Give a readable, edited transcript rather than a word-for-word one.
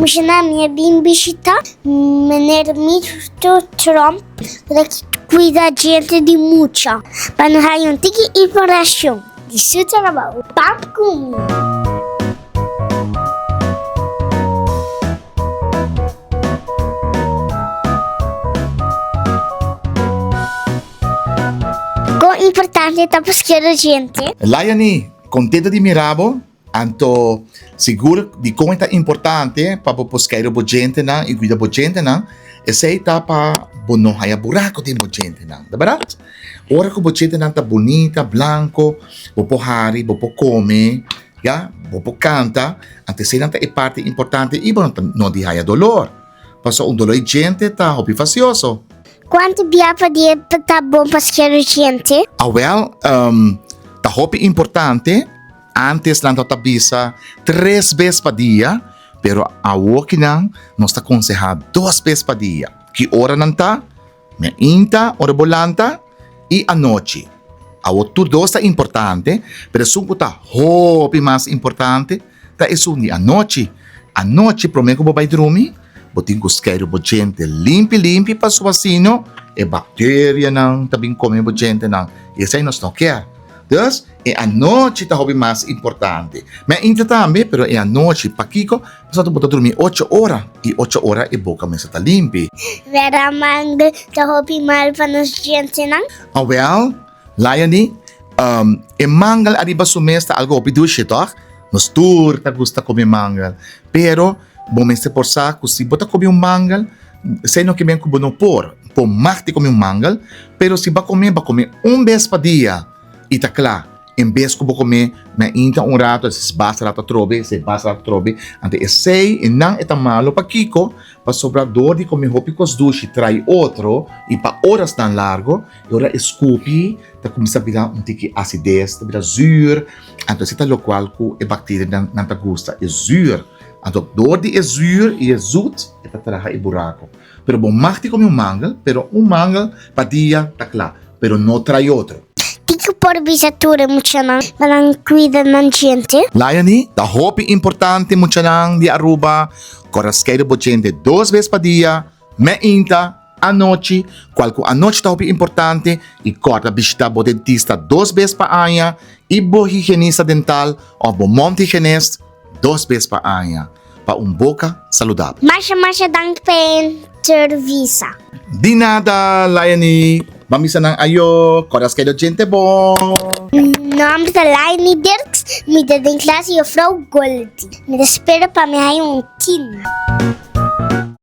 Mexendo minha bem visita, maneira muito Trump, para que cuida a gente de muita. Para não ter um tique informação. Isso é o papo comum. Quão importante é para a gente? Laiani, contenta di mirabo, anto seguro di come è importante para buscar o gente na e cuidar gente na, e sei tá para bono haya buraco de gente na, da verdade? Ora que o gente na tá bonita, blanco, bopo hari, bopo come, ya, bopo canta, ante sei nanta é parte importante e bono não de haya dolor. Passo dolor de gente tá hobby facioso. Quanto biapa dia tá bom para a gente? Tá hobby importante. Antes lang ito tabisa 3 vezes pa dia, pero awo kinang nos ta aconsejar 2 vezes pa dia. Que ora nanta, me inta, ora bolanta, e anoche. Awo tudo está importante, pero sungko ta hopi mas importante, ta isuni anoche. Anoche, prometo ko babay drumi, boting ko skero bo gente limpi pa suasino, e bakterya ng tabing kome bo gente nang, isay nos no care. Dus, é a noite tá hobby mais importante. Mas ainda também, pero é a noite, paquico, você pode dormir 8 horas. E 8 horas é boca mesmo tá limpa. Vera manga tá hobby mal para nós gente, não? Laiani, é mangal arriba sumesta algo hobby duche, toch? Nos tour, tá gusta comer mangal. Pero, bom mesmo por saco, se bota comer mangal, sei não que bem como não por marte comer mangal, pero se vai comer vez pa dia. Ita klar, em vez que eu comer, me inta rato, se basta rato trobe, ante sei, e não é tão malo para Kiko, para sobrador de comer hopicos duche, trai outro, e para horas tão largo, e ora escupi, tá começa a virar tique acidez, tá virar zuur, então se tá local que é bactéria não tá gusta, é zuur, então dor de é zuur e é zoet, é tá traga e buraco. Pero bom, marte comer mangal, pero mangal, para dia, tá claro, pero não trai outro. Que por bisatura muito não, para cuidar da gente. Laiani, da hobby importante muito não de Aruba, corasqueiro bo gente 2 vezes pa dia, me inta, a noite, qualquer a noite da hobby importante, e corta visita bo dentista 2 vezes pa anha, e bo higienista dental, ou bo monte higienist 2 vezes pa anha, pa boca saudável. Masha dank pen serviço. Di nada, Laiani. Mamisa ng ayo, koras kayo gente bom. Nome da Laine Dirks, me da classe e o Frau Gold. Me espera para me aí um tin.